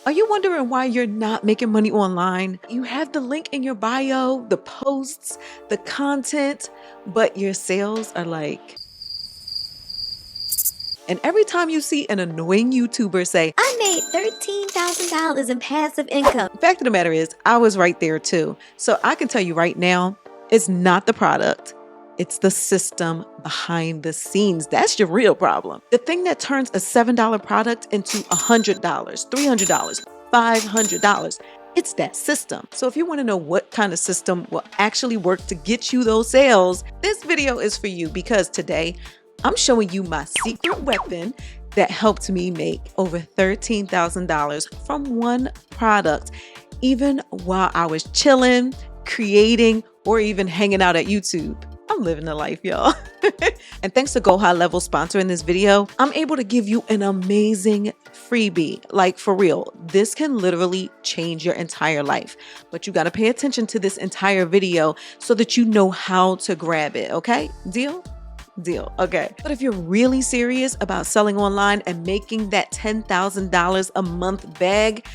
Are you wondering why you're not making money online? You have the link in your bio, the posts, the content, but your sales are like... And every time you see an annoying YouTuber say, I made $13,000 in passive income. The fact of the matter is, I was right there too. So I can tell you right now, it's not the product. It's the system behind the scenes. That's your real problem. The thing that turns a $7 product into $100, $300, $500. It's that system. So if you want to know what kind of system will actually work to get you those sales, this video is for you, because today I'm showing you my secret weapon that helped me make over $13,000 from one product, even while I was chilling, creating, or even hanging out at YouTube. I'm living the life, y'all. And thanks to Go HighLevel sponsoring this video, I'm able to give you an amazing freebie. Like, for real, this can literally change your entire life. But you got to pay attention to this entire video so that you know how to grab it, okay? Deal? Deal. Okay. But if you're really serious about selling online and making that $10,000 a month bag,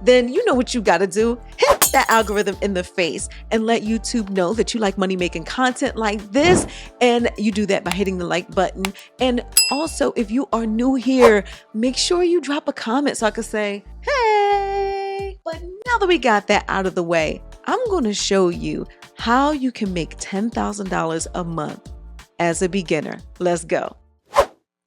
then you know what you got to do. Hit that algorithm in the face and let YouTube know that you like money making content like this. And you do that by hitting the like button. And also, if you are new here, make sure you drop a comment so I can say, hey. But now that we got that out of the way, I'm going to show you how you can make $10,000 a month as a beginner. Let's go.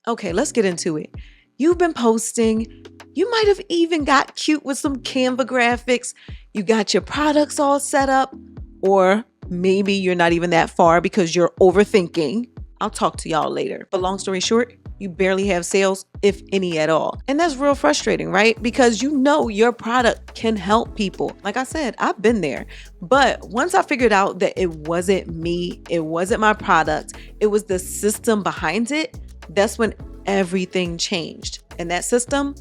Okay, let's get into it. You've been posting. You might have even got cute with some Canva graphics. You got your products all set up, or maybe you're not even that far because you're overthinking. I'll talk to y'all later. But long story short, you barely have sales, if any at all. And that's real frustrating, right? Because you know your product can help people. Like I said, I've been there. But once I figured out that it wasn't me, it wasn't my product, it was the system behind it, that's when everything changed. And that system?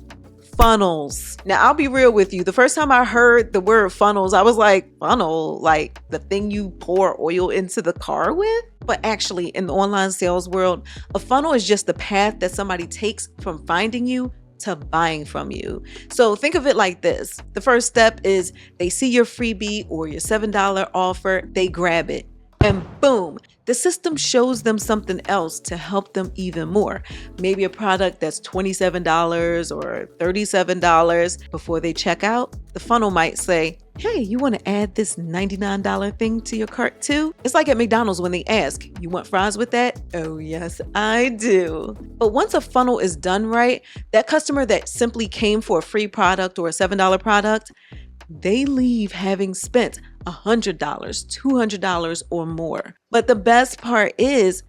Funnels. Now, I'll be real with you. The first time I heard the word funnels, I was like, funnel, like the thing you pour oil into the car with? But actually, in the online sales world, a funnel is just the path that somebody takes from finding you to buying from you. So think of it like this. The first step is they see your freebie or your $7 offer, they grab it, and boom, the system shows them something else to help them even more. Maybe a product that's $27 or $37. Before they check out, the funnel might say, hey, you want to add this $99 thing to your cart too? It's like at McDonald's when they ask, you want fries with that? Oh yes, I do. But once a funnel is done right, that customer that simply came for a free product or a $7 product, they leave having spent $100, $200 or more. But the best part is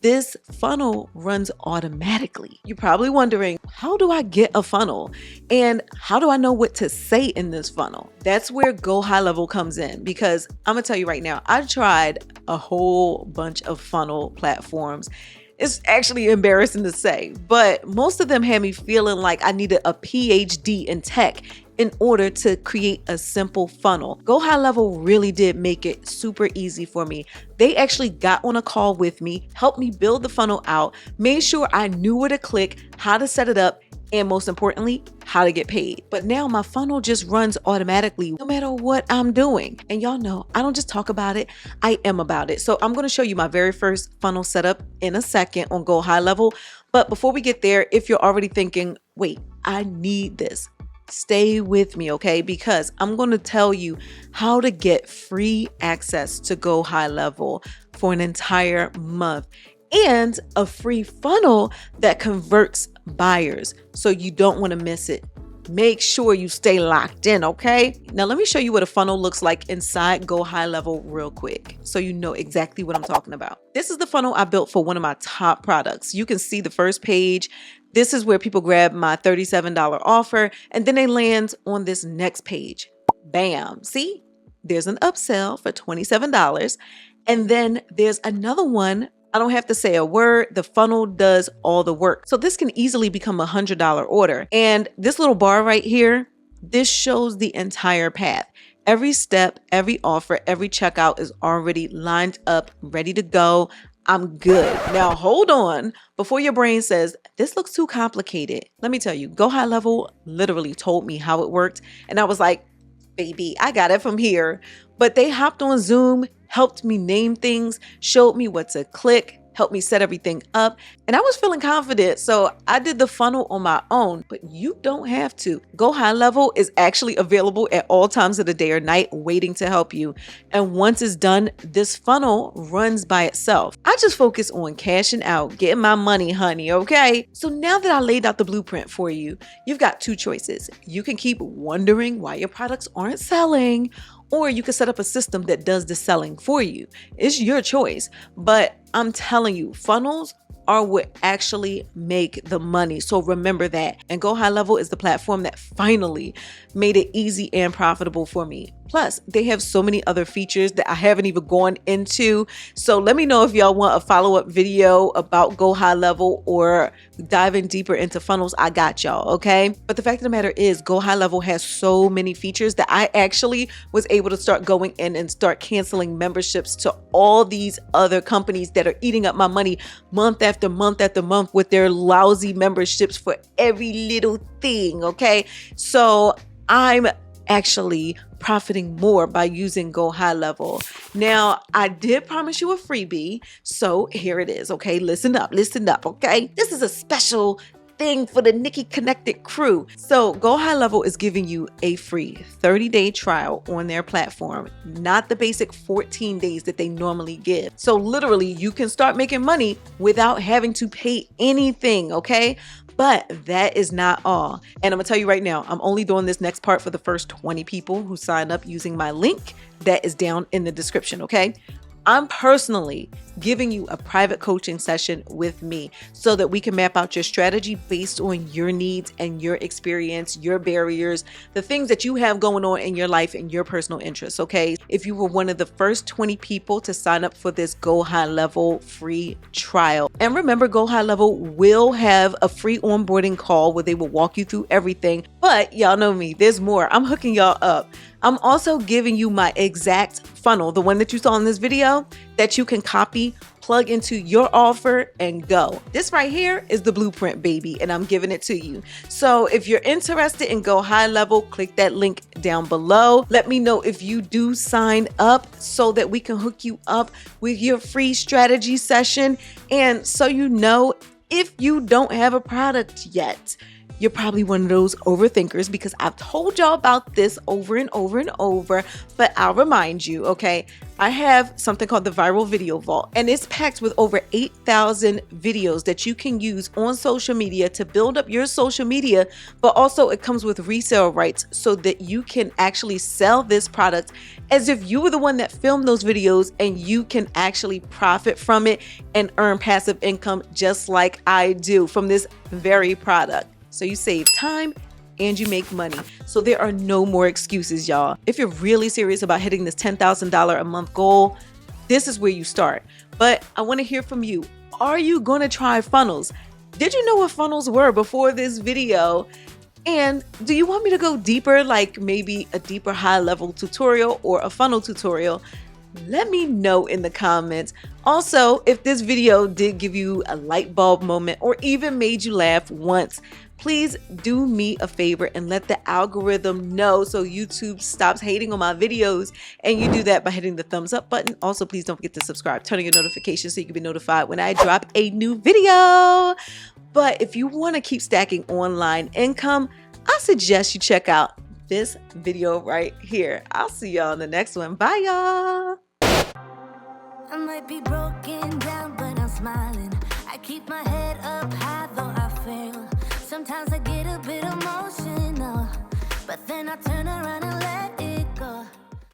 this funnel runs automatically. You're probably wondering, how do I get a funnel? And how do I know what to say in this funnel? That's where Go HighLevel comes in, because I'm gonna tell you right now, I tried a whole bunch of funnel platforms. It's actually embarrassing to say, but most of them had me feeling like I needed a PhD in tech in order to create a simple funnel. Go HighLevel really did make it super easy for me. They actually got on a call with me, helped me build the funnel out, made sure I knew where to click, how to set it up, and most importantly, how to get paid. But now my funnel just runs automatically no matter what I'm doing. And y'all know, I don't just talk about it, I am about it. So I'm gonna show you my very first funnel setup in a second on Go HighLevel. But before we get there, if you're already thinking, wait, I need this, stay with me, okay? Because I'm going to tell you how to get free access to Go HighLevel for an entire month and a free funnel that converts buyers. So you don't want to miss it. Make sure you stay locked in, okay? Now let me show you what a funnel looks like inside Go HighLevel real quick so you know exactly what I'm talking about. This is the funnel I built for one of my top products. You can see the first page. This is where people grab my $37 offer and then they land on this next page. Bam, see? There's an upsell for $27 and then there's another one. I don't have to say a word. The funnel does all the work. So this can easily become a $100 order. And this little bar right here, this shows the entire path. Every step, every offer, every checkout is already lined up, ready to go. I'm good. Now hold on. Before your brain says, this looks too complicated. Let me tell you, Go High Level literally told me how it worked. And I was like, baby, I got it from here. But they hopped on Zoom, helped me name things, showed me what to click, helped me set everything up. And I was feeling confident. So I did the funnel on my own, but you don't have to. Go High Level is actually available at all times of the day or night, waiting to help you. And once it's done, this funnel runs by itself. I just focus on cashing out, getting my money, honey, okay? So now that I laid out the blueprint for you, you've got two choices. You can keep wondering why your products aren't selling, or you can set up a system that does the selling for you. It's your choice. But I'm telling you, funnels are what actually make the money. So remember that. And Go High Level is the platform that finally made it easy and profitable for me. Plus, they have so many other features that I haven't even gone into. So let me know if y'all want a follow-up video about Go High Level or diving deeper into funnels. I got y'all, okay? But the fact of the matter is, Go High Level has so many features that I actually was able to start going in and start canceling memberships to all these other companies that are eating up my money month after month after month with their lousy memberships for every little thing, okay? So I'm actually profiting more by using Go High Level. Now, I did promise you a freebie, so here it is, okay? Listen up, okay? This is a special thing for the Nikki Connected crew. So Go High Level is giving you a free 30-day trial on their platform, not the basic 14 days that they normally give. So literally, you can start making money without having to pay anything, okay? But that is not all. And I'm gonna tell you right now, I'm only doing this next part for the first 20 people who sign up using my link that is down in the description, okay? I'm personally giving you a private coaching session with me so that we can map out your strategy based on your needs and your experience, your barriers, the things that you have going on in your life and your personal interests, okay? If you were one of the first 20 people to sign up for this Go High Level free trial. And remember, Go High Level will have a free onboarding call where they will walk you through everything. But y'all know me, there's more. I'm hooking y'all up. I'm also giving you my exact funnel, the one that you saw in this video, that you can copy, plug into your offer, and go. This right here is the blueprint, baby, and I'm giving it to you. So if you're interested in Go High Level, click that link down below. Let me know if you do sign up so that we can hook you up with your free strategy session. And so you know, if you don't have a product yet, you're probably one of those overthinkers because I've told y'all about this over and over and over, but I'll remind you, okay? I have something called the Viral Video Vault, and it's packed with over 8,000 videos that you can use on social media to build up your social media, but also it comes with resale rights so that you can actually sell this product as if you were the one that filmed those videos, and you can actually profit from it and earn passive income just like I do from this very product. So you save time and you make money. So there are no more excuses, y'all. If you're really serious about hitting this $10,000 a month goal, this is where you start. But I want to hear from you. Are you going to try funnels? Did you know what funnels were before this video? And do you want me to go deeper, like maybe a deeper high level tutorial or a funnel tutorial? Let me know in the comments. Also, if this video did give you a light bulb moment or even made you laugh once, please do me a favor and let the algorithm know so YouTube stops hating on my videos. And you do that by hitting the thumbs up button. Also, please don't forget to subscribe, turn on your notifications so you can be notified when I drop a new video. But if you want to keep stacking online income, I suggest you check out this video right here. I'll see y'all in the next one. Bye, y'all. I might be broken down, but I'm smiling. I keep my head up high, though I fail. Sometimes I get a bit emotional, but then I turn around and